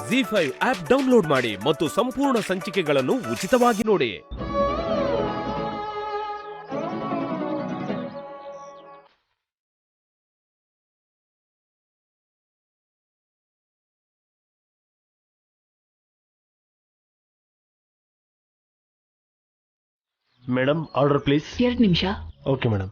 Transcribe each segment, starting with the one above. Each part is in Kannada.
ZEE5 ಆಪ್ ಡೌನ್ಲೋಡ್ ಮಾಡಿ ಮತ್ತು ಸಂಪೂರ್ಣ ಸಂಚಿಕೆಗಳನ್ನು ಉಚಿತವಾಗಿ ನೋಡಿ. Madam, order please. 2 ನಿಮಿಷ. Okay madam.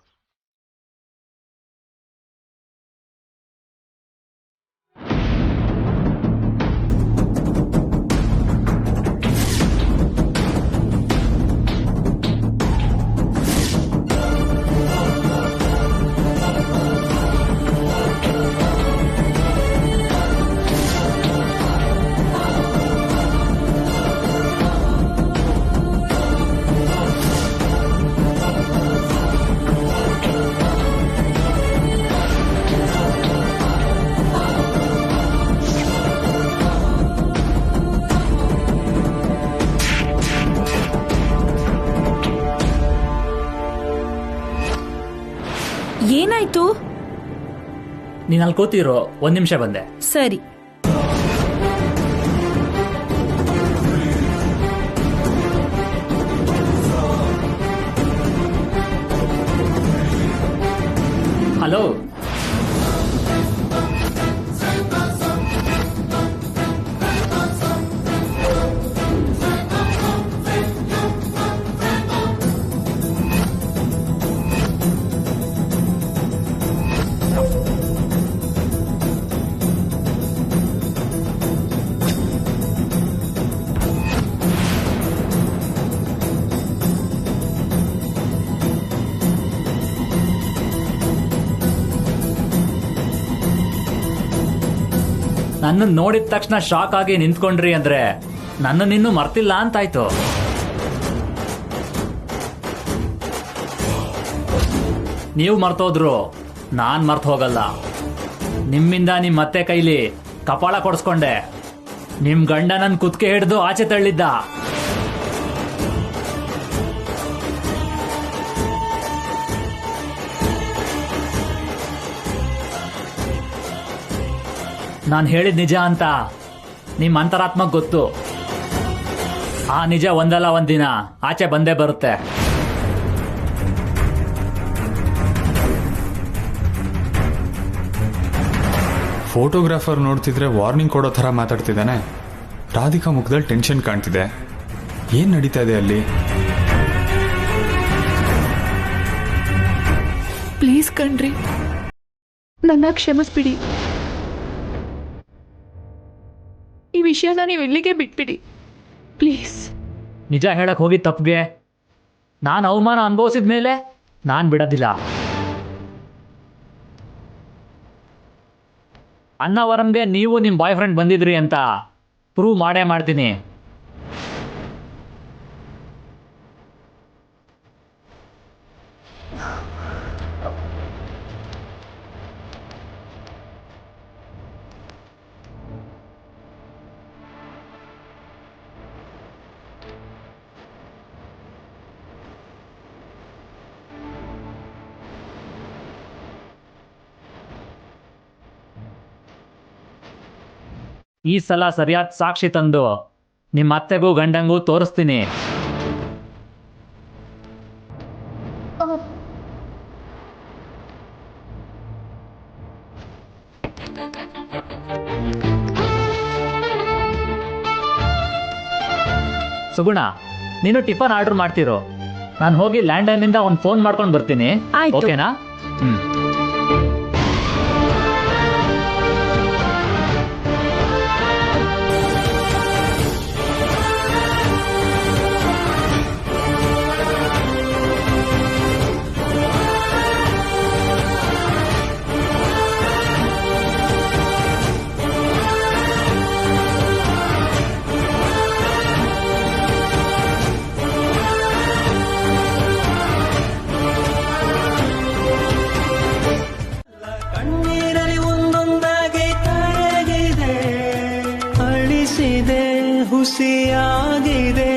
ಏನಾಯ್ತು? ನೀನ್ ಅಲ್ಲಿ ಕೂತಿರೋ, 1 ನಿಮಿಷ ಬಂದೆ. ಸರಿ. ಹಲೋ, ನನ್ನ ನೋಡಿದ ತಕ್ಷಣ ಶಾಕ್ ಆಗಿ ನಿಂತ್ಕೊಂಡ್ರಿ ಅಂದ್ರೆ ನನ್ನನ್ನಿನ್ನೂ ಮರ್ತಿಲ್ಲ ಅಂತಾಯ್ತು. ನೀವು ಮರ್ತೋದ್ರು ನಾನ್ ಮರ್ತ್ ಹೋಗಲ್ಲ. ನಿಮ್ಮಿಂದ ನಿಮ್ ಅತ್ತೆ ಕೈಲಿ ಕಪಾಳ ಕೊಡ್ಸ್ಕೊಂಡೆ. ನಿಮ್ ಗಂಡ ನನ್ ಕುತ್ಕೆ ಹಿಡಿದು ಆಚೆ ತಳ್ಳಿದ್ದ. ನಾನು ಹೇಳಿದ ನಿಜ ಅಂತ ನಿಮ್ಮ ಅಂತರಾತ್ಮಕ್ ಗೊತ್ತು. ಆ ನಿಜ ಒಂದಲ್ಲ ಒಂದಿನ ಆಚೆ ಬಂದೇ ಬರುತ್ತೆ. ಫೋಟೋಗ್ರಾಫರ್ ನೋಡ್ತಿದ್ರೆ ವಾರ್ನಿಂಗ್ ಕೊಡೋ ಥರ ಮಾತಾಡ್ತಿದ್ದಾನೆ. ರಾಧಿಕಾ ಮುಖದಲ್ಲಿ ಟೆನ್ಷನ್ ಕಾಣ್ತಿದೆ. ಏನ್ ನಡೀತಾ ಇದೆ ಅಲ್ಲಿ? ಪ್ಲೀಸ್ ಕಣ್ರಿ, ನನ್ನ ಕ್ಷಮಿಸ್ಬಿಡಿ. ಈ ವಿಷಯನ ನೀವು ಇಲ್ಲಿಗೆ ಬಿಟ್ಬಿಡಿ ಪ್ಲೀಸ್. ನಿಜ ಹೇಳಕ್ ಹೋಗಿ ತಪ್ಪಿಗೆ ನಾನು ಅವಮಾನ ಅನುಭವಿಸಿದ ಮೇಲೆ ನಾನು ಬಿಡೋದಿಲ್ಲ. ಅನ್ನವರಂಗೆ ನೀವು ನಿಮ್ಮ ಬಾಯ್ ಫ್ರೆಂಡ್ ಬಂದಿದ್ರಿ ಅಂತ ಪ್ರೂವ್ ಮಾಡೇ ಮಾಡ್ತೀನಿ. ಈ ಸಲ ಸರಿಯಾದ ಸಾಕ್ಷಿ ತಂದು ನಿಮ್ಮ ಅತ್ತೆಗೂ ಗಂಡಂಗೂ ತೋರಿಸ್ತೀನಿ. ಸುಗುಣ, ನೀನು ಟಿಫನ್ ಆರ್ಡರ್ ಮಾಡ್ತಿರೋ. ನಾನು ಹೋಗಿ ಲ್ಯಾಂಡ್ಲೈನಿಂದ ಒಂದು ಫೋನ್ ಮಾಡ್ಕೊಂಡು ಬರ್ತೀನಿ. ಆಯ್ತು. ಓಕೆನಾ? ಹುಸಿಯಾಗಿದೆ,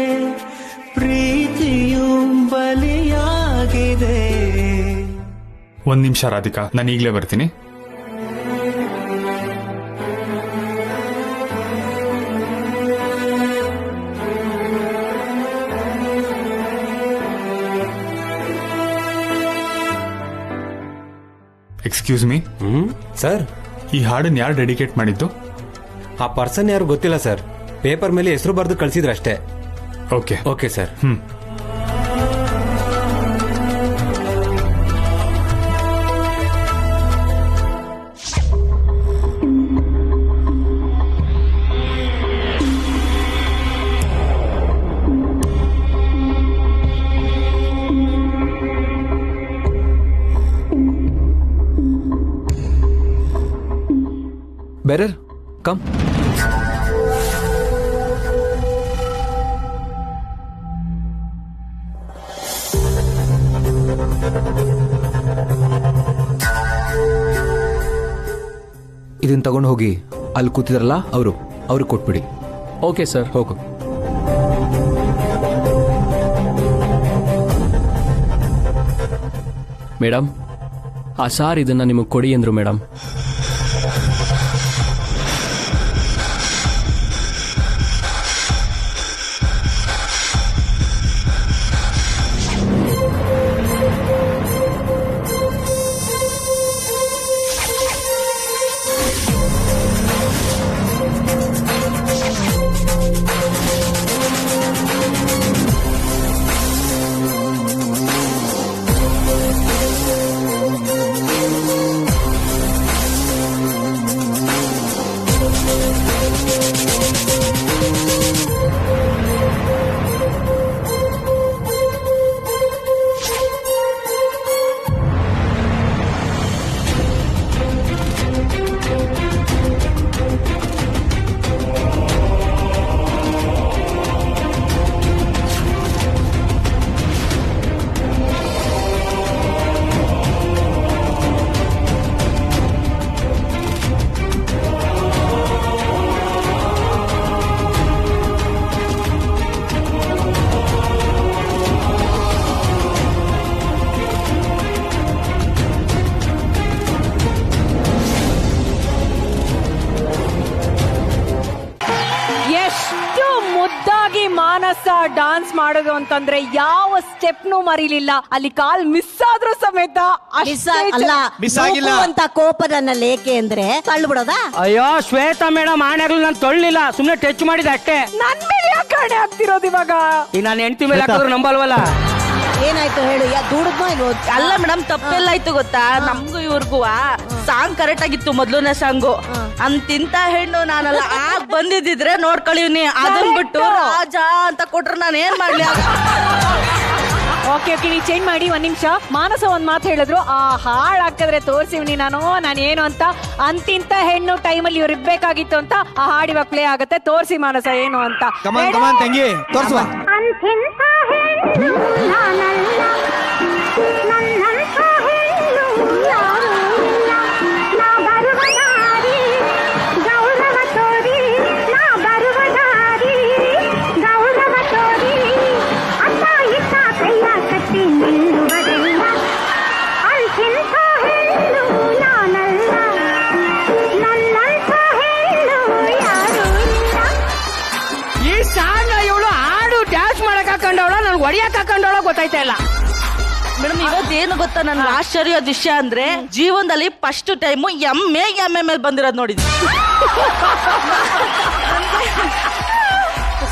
ಪ್ರೀತಿಯು ಬಲಿಯಾಗಿದೆ. 1 ನಿಮಿಷ ರಾಧಿಕಾ, ನಾನು ಈಗಲೇ ಬರ್ತೀನಿ. ಎಕ್ಸ್ಕ್ಯೂಸ್ ಮೀ, ಸರ್, ಈ ಹಾಡನ್ನ ಯಾರು ಡೆಡಿಕೇಟ್ ಮಾಡಿದ್ದು? ಆ ಪರ್ಸನ್ ಯಾರು ಗೊತ್ತಿಲ್ಲ ಸರ್. ಪೇಪರ್ ಮೇಲೆ ಹೆಸರು ಬರೆದು ಕಳಿಸಿದ್ರು ಅಷ್ಟೇ. Okay. Okay sir. Bearer, come. ಇದನ್ನ ತಗೊಂಡು ಹೋಗಿ ಅಲ್ಲಿ ಕೂತಿದ್ರಲ್ಲ ಅವ್ರಿಗೆ ಕೊಟ್ಬಿಡಿ. Okay sir. ಹೋಗು. ಮೇಡಮ್, ಆ ಸಾರ್ ಇದನ್ನ ನಿಮಗೆ ಕೊಡಿ ಅಂದ್ರು ಮೇಡಮ್. ಮಾನಸ ಡಾನ್ಸ್ ಮಾಡೋದು ಅಂತಂದ್ರೆ ಯಾವ ಸ್ಟೆಪ್ನು ಮರಿಲಿಲ್ಲ. ಅಲ್ಲಿ ಕಾಲ್ ಮಿಸ್ ಆದ್ರೂ ಸಮೇತ ಮಿಸ್ ಆಗಿಲ್ಲ ಅಂತ ಕೋಪ ನನ್ನಲ್ಲಿ ಏಕೆ ಅಂದ್ರೆ ತಳ್ಳಿಬಿಡೋದಾ? ಅಯ್ಯೋ ಶ್ವೇತಾ ಮೇಡಮ್ ಆಣೆಗಳು ನಾನು ತಳ್ಳಿಲ್ಲ, ಸುಮ್ನೆ ಟಚ್ ಮಾಡಿದ ಅಷ್ಟೇ. ನನ್ ಮೇಲೆ ಯಾಕೆ ಆಣೆ ಆಗ್ತಿರೋದು ಇವಾಗ? ಈ ನಾನು ಹೆಂಡತಿ ಮೇಲೆ ಹಾಕಿದ್ರು ನಂಬಲ್ವಲ್ಲ. ಏನಾಯ್ತು ಹೇಳು, ದುಡಿದ್ನೋ ಇಲ್ವೋ? ಅಲ್ಲ ಮೇಡಮ್, ತಪ್ಪೆಲ್ಲಾಯ್ತು ಗೊತ್ತಾ? ನಮ್ಗೂ ಇವ್ರಿಗೂ ಸಾಂಗ್ ಕರೆಕ್ಟ್ ಆಗಿತ್ತು, ಮೊದ್ಲನೇ ಸಾಂಗು. ಅಂತಿಂತ ಹೆಣ್ಣು ನಾನಲ್ಲ, ಆಗ ಬಂದಿದ್ದಿದ್ರೆ ನೋಡ್ಕೊಳಿವ್ನಿ. ಅದನ್ ಬಿಟ್ಟು ರಾಜ ಅಂತ ಕೊಟ್ರೆ ನಾನು ಏನ್ ಮಾಡ್ಲಿ? ಓಕೆ ನೀವು ಚೇಂಜ್ ಮಾಡಿ. ಒಂದ್ ನಿಮಿಷ, ಮಾನಸ ಒಂದ್ ಮಾತು ಹೇಳಿದ್ರು, ಆ ಹಾಡ್ ಹಾಕಿದ್ರೆ ತೋರ್ಸಿವ್ನಿ ನಾನೇನು ಅಂತ. ಅಂತಿಂತ ಹೆಣ್ಣು ಟೈಮಲ್ಲಿ ಇವ್ರು ಇರ್ಬೇಕಾಗಿತ್ತು ಅಂತ ಆ ಹಾಡ್ ಇವಾಗ ಪ್ಲೇ ಆಗುತ್ತೆ. ತೋರ್ಸಿ ಮಾನಸ ಏನು ಅಂತ. ತಂಗಿ ತೋರ್ಸುವ. ಈ ಸಾಂಗ್ ಇವಳು ಹಾಡು ಡ್ಯಾನ್ಸ್ ಮಾಡಕ್ ಹಾಕೊಂಡವಳ, ನನ್ಗೆ ಹೊಡಿಯಕ್ ಹಾಕೊಂಡವಳ ಗೊತ್ತಾಯ್ತಾ ಇಲ್ಲ. ಮೇಡಮ್, ಇವತ್ತೇನು ಗೊತ್ತಾ ನನ್ಗೆ ಆಶ್ಚರ್ಯದ ವಿಷಯ ಅಂದ್ರೆ, ಜೀವನದಲ್ಲಿ ಫಸ್ಟ್ ಟೈಮು ಎಮ್ಮೆ ಮೇಲೆ ಬಂದಿರೋದು ನೋಡಿದ್ವಿ.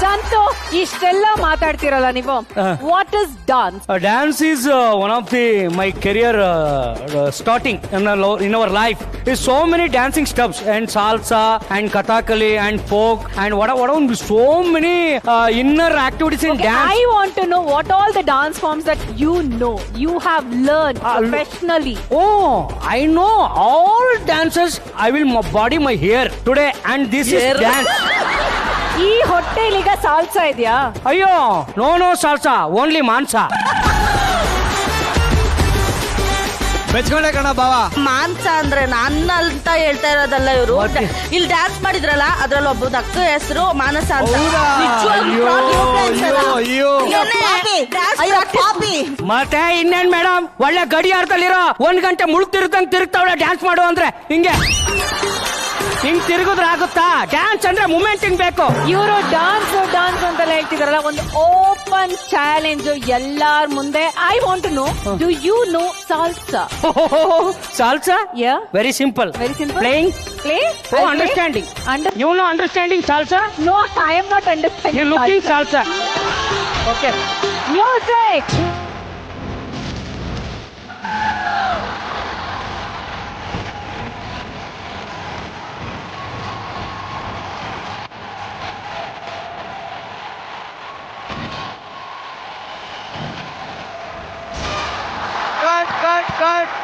ಸಂತು, ಇಷ್ಟೆಲ್ಲ ಮಾತಾಡ್ತಿರಲ್ಲ ನೀವು, what is dance? Dance is one of my career starting in our life. There's so many dancing steps and salsa and kathakali and folk and what so many inner activities in dance. I want to know what all the dance forms that you have learned professionally. Oh, I know all dances. I will body my hair today and this is dance. ಈ ಹೊಟ್ಟೆಲಿಗ ಸಾಲ್ಸಾ ಇದೆಯಾ? ಅಯ್ಯೋ, ನೋ ಸಾಲ್ಸಾ, ಓನ್ಲಿ ಮಾಂಸ. ಬೆಚ್ಕೊಂಡೆ ಕಣ ಬಾವ. ಮಾಂಸ ಅಂದ್ರೆ ನನ್ನ ಅಂತ ಹೇಳ್ತಾ ಇರೋದಲ್ಲ ಇವರು. ಇಲ್ಲಿ ಡ್ಯಾನ್ಸ್ ಮಾಡಿದ್ರಲ್ಲ, ಅದ್ರಲ್ಲಿ ಒಬ್ಬ ಅಕ್ಕ ಹೆಸರು ಮಾನಸ ಅಂತ. ಮತ್ತೆ ಇನ್ನೇನ್ ಮೇಡಮ್, ಒಳ್ಳೆ ಗಡಿಯಾರದಲ್ಲಿರೋ 1 ಗಂಟೆ ಮುಳುಗ್ತಿರುತ್ತಂಗ್ ತಿರುಗ್ತಾವಳೆ ಡ್ಯಾನ್ಸ್ ಮಾಡು ಅಂದ್ರೆ ಹಿಂಗೆ. ಹಿಂಗ್ ತಿರುಗಿದ್ರೆ ಆಗುತ್ತಾ? ಡ್ಯಾನ್ಸ್ ಅಂದ್ರೆ ಮೂಮೆಂಟಿಂಗ್ ಬೇಕು. ಇವರು ಡಾನ್ಸ್ ಅಂತೆಲ್ಲ ಹೇಳ್ತಿದಾರಲ್ಲ, ಒಂದು ಓಪನ್ ಚಾಲೆಂಜ್ ಎಲ್ಲಾರ ಮುಂದೆ. I want to know, do you know salsa? Salsa? Yeah. Very simple. Very simple. Playing. Play? Oh, understanding. You know understanding salsa? No, I am not understanding. You're looking salsa. Okay. Music.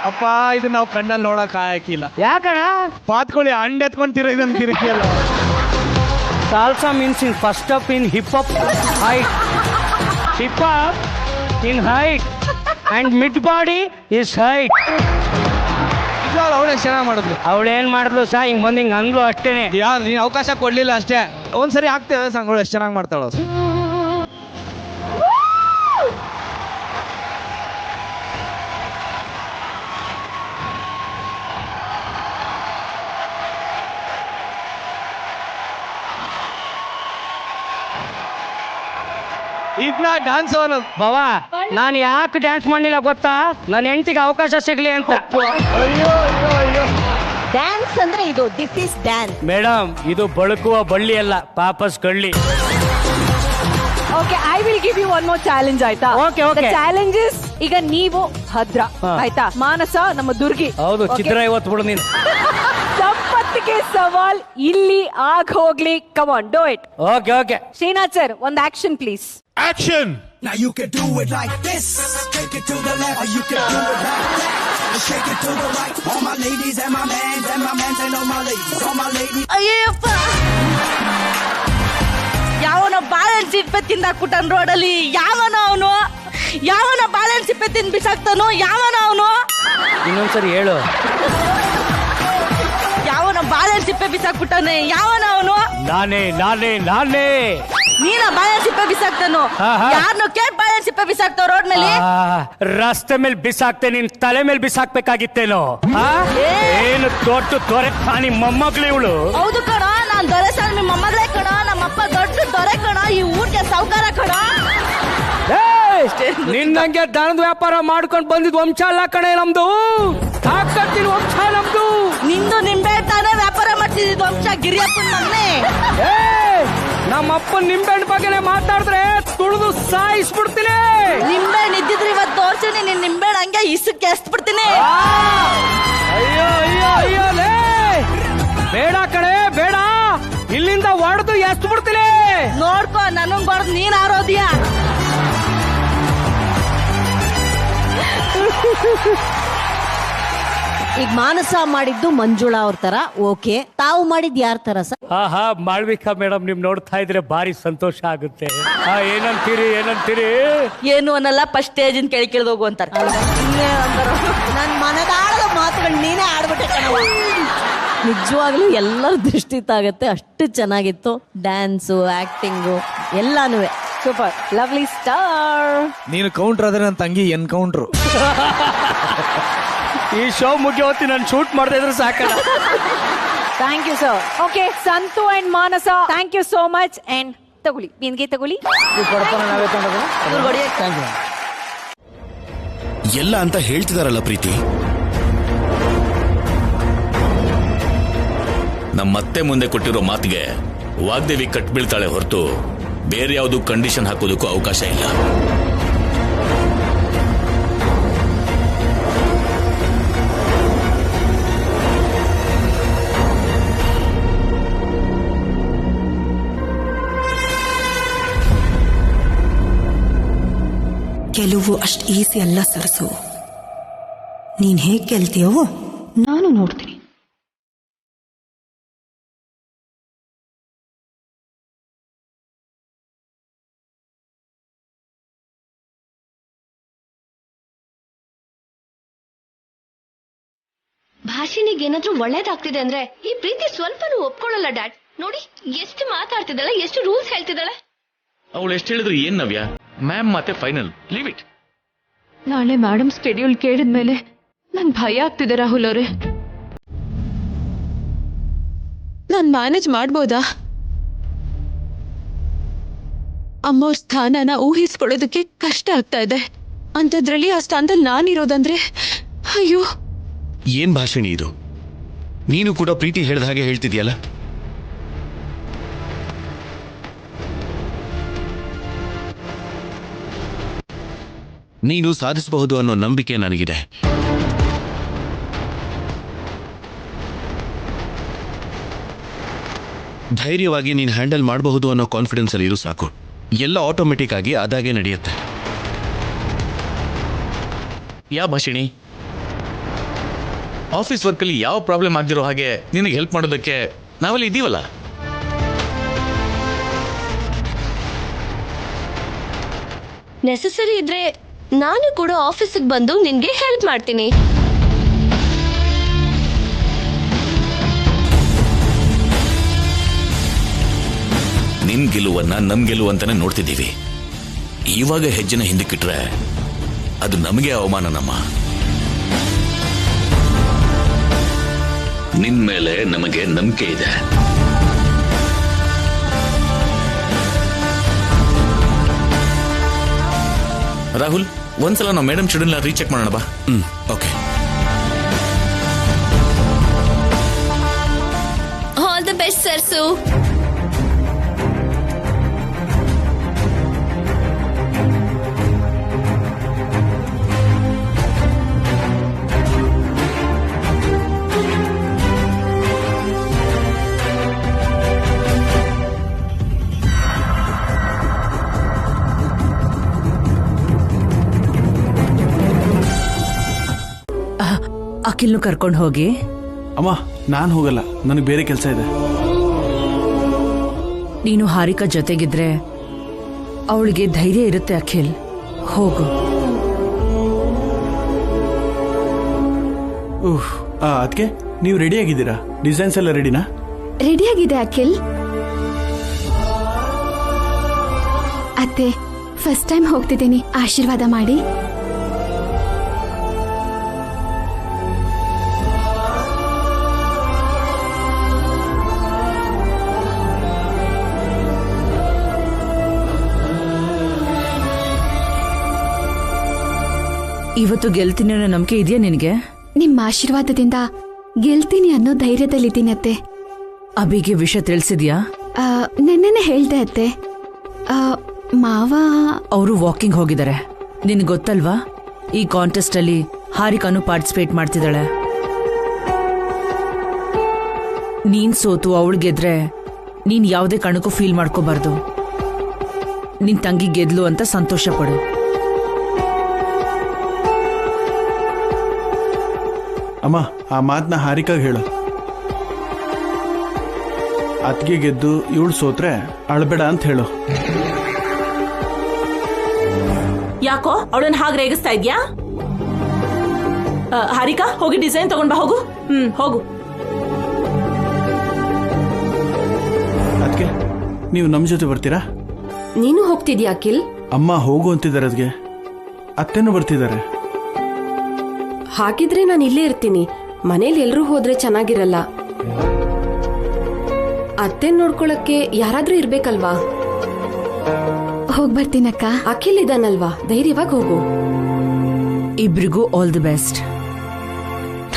ಅಪ್ಪ ಇದು ನಾವು ಕಣ್ಣಲ್ಲಿ ನೋಡಕ್ ಹಾಕಿಲ್ಲ. ಯಾಕಣ? ಪಾತ್ಕೊಳ್ಳಿ ಅಂಡ್ ಎತ್ಕೊಂಡ್ ತಿರುಗಿದಂಗ್ ತಿರುಗಿಯಲ್ಲ. Salsa means in first up in hip hop height. Hip hop in height and mid body is height. ಅವಳೆ ಚೆನ್ನಾಗಿ ಮಾಡಿದ್ಲು. ಅವಳೇನ್ ಮಾಡಿದ್ಲು ಸಾ? ಹಿಂಗ್ ಬಂದ್ ಹಿಂಗ್ ಅಂದ್ಲು ಅಷ್ಟೇನೆ. ನೀನ್ ಅವಕಾಶ ಕೊಡ್ಲಿಲ್ಲ ಅಷ್ಟೇ. ಒಂದ್ಸರಿ ಆಗ್ತೇವೆ ಸಂಗಳು ಎಷ್ಟು ಚೆನ್ನಾಗಿ ಮಾಡ್ತಾಳ. ಇದನ್ನ ಡ್ಯಾನ್ಸ್ ಅನ್ನೋದು. ಬಾವಾ, ನಾನು ಯಾಕೆ ಡ್ಯಾನ್ಸ್ ಮಾಡ್ಲಿಲ್ಲ ಗೊತ್ತಾ? ನನ್ನ ಹೆಂಡತಿಗೆ ಅವಕಾಶ ಸಿಗ್ಲಿ ಅಂತ. ಅಯ್ಯೋ ಅಯ್ಯೋ ಅಯ್ಯೋ. ಡ್ಯಾನ್ಸ್ ಅಂದ್ರೆ ಇದು, ದಿಸ್ ಇಸ್ ಡ್ಯಾನ್ಸ್. ಮೇಡಮ್, ಇದು ಬಳುಕುವ ಬಳ್ಳಿ ಅಲ್ಲ, ಪಾಪಸ್ ಕಳ್ಳಿ. Okay, I will give you one more challenge, ಆಯ್ತಾ? Okay, okay. ಚಾಲೆಂಜಸ್ ಈಗ ನೀವು ಭದ್ರ, ಆಯ್ತಾ? ಮಾನಸ ನಮ್ಮ ದುರ್ಗಿ. ಹೌದು, ಚಿತ್ರ ಇವತ್ತು ಬಿಡು ನೀನು. ಸಂಪತ್ತಿಗೆ ಸವಾಲ್ ಇಲ್ಲಿ ಆಗ ಹೋಗ್ಲಿ. Come on, do it. Okay okay. Srinath sir, ಒಂದು action please. Action. Now you can do it like this. Take it to the left, or you can do it like that. Shake it to the right. All my ladies and my mans and all my ladies, all my ladies. Ayyappa, ಯಾವನ ಬಾಳೆಹಣ್ಣು ಸಿಪ್ಪೆ ತಿಂದಾಕ್ಬಿಟ್ಟನ್ ರೋಡಲ್ಲಿ. ಯಾವನ ಬಾಳೆಹಣ್ಣು ಸಿಪ್ಪೆ ತಿಂದು ಬಿಸಾಕ್ತಾನೋ? ಅವನು ಇನ್ನೊಂದ್ಸರಿ ಹೇಳು. ಯಾವನ ಬಾಳೆಹಣ್ಣು ಸಿಪ್ಪೆ ಬಿಸಾಕ್ಬಿಟ್ಟಾನೆ? ಅವನು? ನಾನೇ. ನೀನ ಬಾಳೆಹಣ್ಣು ಸಿಪ್ಪೆ ಬಿಸಾಕ್ತಾನೋ? ಯಾರನ್ನು ಕೇಳಿ ಬಾಳೆಹಣ್ಣು ಸಿಪ್ಪೆ ಬಿಸಾಕ್ತಾವ ರೋಡ್ ಮೇಲೆ? ರಸ್ತೆ ಮೇಲೆ ಬಿಸಾಕ್ತೆ, ನಿನ್ ತಲೆ ಮೇಲೆ ಬಿಸಾಕ್ಬೇಕಾಗಿತ್ತೇನೋ? ಏನು ದೊಡ್ಡ ದೊರೆ ಖಾನಿ ಮೊಮ್ಮಗಳು ಇವಳು. ಹೌದು ಕಣ, ನಾನ್ ದೊರೆ ಸಾಲ ಮೊಮ್ಮಗಳೇ ಕಣ. ನಮ್ಮಪ್ಪ ದೊಡ್ಡ ದೊರೆ ಕಣ, ಈ ಊರಿಗೆ ಸಾವುಕಾರ ಕಣ. ನಿನ್ನಂಗೆ ದನದ ವ್ಯಾಪಾರ ಮಾಡ್ಕೊಂಡು ಬಂದಿದ್ ವಂಶ ಅಲ್ಲ ಕಣೆ ನಮ್ದು. ಹಾಕ್ತೀನಿ ವಂಶ ನಮ್ದು. ನಿಂದು ನಿಂಬೆ ತಾನೇ ವ್ಯಾಪಾರ ಮಾಡ್ತಿದ್ ವಂಶ, ಗಿರಿಯಪ್ಪನ ಮಗನೇ. ನಮ್ಮಪ್ಪ ನಿಂಬೆಹಣ್ಣು ಬಗ್ಗೆನೆ ಮಾತಾಡಿದ್ರೆ ತುಳಿದು ಸಾಯಿಸ್ಬಿಡ್ತೀನಿ. ನಿಂಬೆಹಣ್ಣು ಇದ್ದಿದ್ರೆ ಇವತ್ತು ತೋರ್ಸಿನಿ, ನಿನ್ ನಿಂಬೆಹಣ್ಣು ಹಂಗೆ ಇಸಕ್ಕೆ ಎಸ್ಬಿಡ್ತೀನಿ. ಅಯ್ಯೋ ಲೇ, ಬೇಡ ಕಣೆ ಬೇಡ, ಇಲ್ಲಿಂದ ಹೊಡೆದು ಎಸ್ತು ಬಿಡ್ತೀನಿ. ನೋಡ್ಕೋ, ನನಗ್ ಬಡ್ದು ನೀನ್ ಆರೋದ್ಯಾ. ಈಗ ಮಾನಸ ಮಾಡಿದ್ದು ಮಂಜುಳಾ ಅವ್ರ ತರ, ಓಕೆ. ತಾವು ಮಾಡಿದ್ ಯಾರ ತರ ಸರ್? ಮಾಳ್ವಿಕಾ ಮೇಡಮ್, ನಿಮ್ ನೋಡ್ತಾ ಇದ್ರೆ ಭಾರಿ ಸಂತೋಷ ಆಗುತ್ತೆ. ಏನಂತೀರಿ? ಏನು ಅನ್ನಲ್ಲ, ಫಸ್ಟ್ ಸ್ಟೇಜ್ ಕೇಳಿದೋಗು ಅಂತಾರ. ನನ್ ಮನದಾಳದ ಮಾತುಗಳು ನೀನೇ ಆಡ್ಬಿಟ್ಟೆ ಕಣವ್ವ. ನಿಜವಾಗ್ಲೂ ಎಲ್ಲರ ದೃಷ್ಟಿ ತಾಗತ್ತೆ, ಅಷ್ಟು ಚೆನ್ನಾಗಿತ್ತು. ಡ್ಯಾನ್ಸು, ಆಕ್ಟಿಂಗು ಎಲ್ಲಾನು ಸೂಪರ್. Lovely star. ನೀನು ಕೌಂಟರ್ ಆದ್ರೆ ನನ್ನ ತಂಗಿ ಎನ್ಕೌಂಟ್ರು. ಈ ಶೋ ಮುಗಿಯೋತಿ ನಾನು ಶೂಟ್ ಮಾಡ್ತಾ ಇದ್ರೆ ಸಾಕಲ್ಲ. Thank you sir. Okay, Santhu and Manasa, thank you so much. And ತಗೊಳ್ಳಿ, ಬಿನ್ಗೆ ತಗೊಳ್ಳಿ. ಎಲ್ಲ ಅಂತ ಹೇಳ್ತಿದಾರಲ್ಲ ಪ್ರೀತಿ. ನಮ್ಮತ್ತೆ ಮುಂದೆ ಕೊಟ್ಟಿರೋ ಮಾತಿಗೆ ವಾಗ್ದೇವಿ ಕಟ್ ಬೀಳ್ತಾಳೆ ಹೊರತು ಬೇರೆ ಯಾವುದು ಕಂಡೀಷನ್ ಹಾಕೋದಕ್ಕೂ ಅವಕಾಶ ಇಲ್ಲ. ಗೆಲುವು ಅಷ್ಟು ಈಸಿ ಅಲ್ಲ ಸರಸು. ನೀನ್ ಹೇಗ್ ಗೆಲ್ತೀಯೋ ನಾನು ನೋಡ್ತೀನಿ. ಭಾಷಿನಿಗೆ ಏನಾದ್ರೂ ಒಳ್ಳೇದಾಗ್ತಿದೆ ಅಂದ್ರೆ ಈ ಪ್ರೀತಿ ಸ್ವಲ್ಪನೂ ಒಪ್ಕೊಳ್ಳಲ್ಲ ಡ್ಯಾಡ್. ನೋಡಿ ಎಷ್ಟು ಮಾತಾಡ್ತಿದ್ದಾಳೆ, ಎಷ್ಟು ರೂಲ್ಸ್ ಹೇಳ್ತಿದ್ದಾಳೆ. ಅವಳು ಎಷ್ಟು ಹೇಳಿದ್ರು ಏನ್ ನವ್ಯ, ಮ್ಯಾಮ್ ಮತ್ತೆ ಫೈನಲ್, ಲೀವ್ ಇಟ್. ನಾಳೆ ಮೇಡಮ್ ಸ್ಕೆಡ್ಯೂಲ್ ಕೇಳಿದ್ಮೇಲೆ ನಂಗೆ ಭಯ ಆಗ್ತಿದೆ ರಾಹುಲ್ ಅವರೇ. ನಾನು ಮ್ಯಾನೇಜ್ ಮಾಡ್ಬೋದಾ? ಅಮ್ಮವ್ರ ಸ್ಥಾನನ ಊಹಿಸ್ಕೊಳ್ಳೋದಕ್ಕೆ ಕಷ್ಟ ಆಗ್ತಾ ಇದೆ. ಅಂಥದ್ರಲ್ಲಿ ಆ ಸ್ಥಾನದಲ್ಲಿ ನಾನಿರೋದಂದ್ರೆ ಅಯ್ಯೋ. ಏನ್ ಭಾಷಣಿ ಇದು? ನೀನು ಕೂಡ ಪ್ರೀತಿ ಹೇಳ್ದ ಹಾಗೆ ಹೇಳ್ತಿದ್ಯಲ್ಲ. ನೀನು ಸಾಧಿಸಬಹುದು ಅನ್ನೋ ನಂಬಿಕೆ ನನಗಿದೆ. ಧೈರ್ಯವಾಗಿ ನೀನು ಹ್ಯಾಂಡಲ್ ಮಾಡಬಹುದು ಅನ್ನೋ ಕಾನ್ಫಿಡೆನ್ಸ್ ಅಲ್ಲಿ ಇರು ಸಾಕು. ಎಲ್ಲ ಆಟೋಮೆಟಿಕ್ ಆಗಿ ಅದಾಗೆ ನಡೆಯುತ್ತೆ. ಯಾ ಭಾಷಿಣಿ, ಆಫೀಸ್ ವರ್ಕಲ್ಲಿ ಯಾವ ಪ್ರಾಬ್ಲಮ್ ಆಗದಿರೋ ಹಾಗೆ ನಿನಗೆ ಹೆಲ್ಪ್ ಮಾಡೋದಕ್ಕೆ ನಾವಲ್ಲಿ ಇದ್ದೀವಲ್ಲ. ನೆಸೆಸರಿ ಇದ್ರೆ ನಾನು ಕೂಡ ಆಫೀಸಿಗೆ ಬಂದು ನಿನ್ಗೆ ಹೆಲ್ಪ್ ಮಾಡ್ತೀನಿ. ನಿನ್ ಗೆಲುವನ್ನ ನಮ್ ಗೆಲುವಂತಾನೆ ನೋಡ್ತಿದ್ದೀವಿ. ಇವಾಗ ಹೆಜ್ಜೆನ ಹಿಂದಕ್ಕಿಟ್ರೆ ಅದು ನಮಗೆ ಅವಮಾನನಮ್ಮ. ನಿನ್ ಮೇಲೆ ನಮಗೆ ನಂಬಿಕೆ ಇದೆ. ರಾಹುಲ್, ಒಂದ್ಸಲ ನಾವು ಮೇಡಮ್ ಶೆಡ್ಯೂಲ್ನ ರೀಚೆಕ್ ಮಾಡೋಣ ಬಾ. Okay. All the best sirs. ಅಖಿಲ್ನು ಕರ್ಕೊಂಡು ಹೋಗಿ. ಅಮ್ಮ, ನಾನು ಹೋಗಲ್ಲ, ನನಗೆ ಬೇರೆ ಕೆಲಸ ಇದೆ. ನೀನು ಹಾರಿಕಾ ಜೊತೆಗಿದ್ರೆ ಅವಳಿಗೆ ಧೈರ್ಯ ಇರುತ್ತೆ. ಅಖಿಲ್, ಹೋಗು. ಅದಕ್ಕೆ ನೀವು ರೆಡಿ ಆಗಿದ್ದೀರಾ? ಡಿಸೈನ್ಸ್ ಎಲ್ಲ ರೆಡಿನಾ? ರೆಡಿಯಾಗಿದೆ ಅಖಿಲ್. ಅತ್ತೆ, ಫಸ್ಟ್ ಟೈಮ್ ಹೋಗ್ತಿದ್ದೀನಿ, ಆಶೀರ್ವಾದ ಮಾಡಿ. ಇವತ್ತು ಗೆಲ್ತೀನಿ ಅನ್ನೋ ನಂಬಿಕೆ ಇದೆಯಾ ನಿನಗೆ? ನಿಮ್ಮ ಆಶೀರ್ವಾದದಿಂದ ಗೆಲ್ತೀನಿ ಅನ್ನೋ ಧೈರ್ಯದಲ್ಲಿದ್ದೀನಿ ಅತ್ತೆ. ಅಭಿಗೆ ವಿಷಯ ತಿಳಿಸಿದ್ಯಾ? ನೆನ್ನೆನೆ ಹೇಳ್ದೆ ಅತ್ತೆ. ಮಾವ ಅವರು ವಾಕಿಂಗ್ ಹೋಗಿದ್ದಾರೆ. ನಿನ್ಗೆ ಗೊತ್ತಲ್ವಾ, ಈ ಕಾಂಟೆಸ್ಟ್ ಅಲ್ಲಿ ಹಾರಿಕಾನು ಪಾರ್ಟಿಸಿಪೇಟ್ ಮಾಡ್ತಿದ್ದಾಳೆ. ನೀನ್ ಸೋತು ಅವಳು ಗೆದ್ರೆ ನೀನ್ ಯಾವುದೇ ಕಣಕ್ಕೂ ಫೀಲ್ ಮಾಡ್ಕೋಬಾರ್ದು. ನಿನ್ ತಂಗಿ ಗೆದ್ಲು ಅಂತ ಸಂತೋಷ ಪಡು. ಅಮ್ಮ, ಆ ಮಾತನ್ನ ಹಾರಿಕಾಗ್ ಹೇಳು. ಅತ್ಗೆ ಗೆದ್ದು ಇವಳು ಸೋತ್ರೆ ಅಳಬೇಡ ಅಂತ ಹೇಳು. ಯಾಕೋ ಅವಳನ್ನ ಹಾಗೆ ರೇಗಿಸ್ತಾ ಇದ್ಯಾ? ಹಾರಿಕಾ, ಹೋಗಿ ಡಿಸೈನ್ ತಗೊಂಡ್ ಬಾ, ಹೋಗು. ಹೋಗು. ಅದ್ಕೆ ನೀವು ನಮ್ಮ ಜೊತೆ ಬರ್ತೀರಾ? ನೀನು ಹೋಗ್ತಿದ್ಯಾ ಅಖಿಲ್? ಅಮ್ಮ ಹೋಗು ಅಂತಿದ್ದಾರೆ. ಅದ್ಗೆ ಅತ್ತೆನೂ ಬರ್ತಿದ್ದಾರೆ. ಹಾಗಿದ್ರೆ ನಾನು ಇಲ್ಲೇ ಇರ್ತೀನಿ. ಮನೇಲಿ ಎಲ್ರೂ ಹೋದ್ರೆ ಚೆನ್ನಾಗಿರಲ್ಲ. ಅತ್ತೆ ನೋಡ್ಕೊಳಕ್ಕೆ ಯಾರಾದ್ರೂ ಇರ್ಬೇಕಲ್ವಾ? ಹೋಗ್ಬರ್ತೀನಕ್ಕ. ಅಖಿಲ್ ಇದಾನಲ್ವಾ, ಧೈರ್ಯವಾಗಿ ಹೋಗು. ಇಬ್ರಿಗೂ ಆಲ್ ದಿ ಬೆಸ್ಟ್.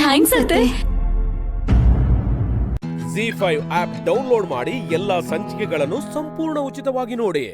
ಥ್ಯಾಂಕ್ಸ್ ಅತ್ತೆ. ZEE5 ಆಪ್ ಡೌನ್ಲೋಡ್ ಮಾಡಿ ಎಲ್ಲಾ ಸಂಚಿಕೆಗಳನ್ನು ಸಂಪೂರ್ಣ ಉಚಿತವಾಗಿ ನೋಡಿ.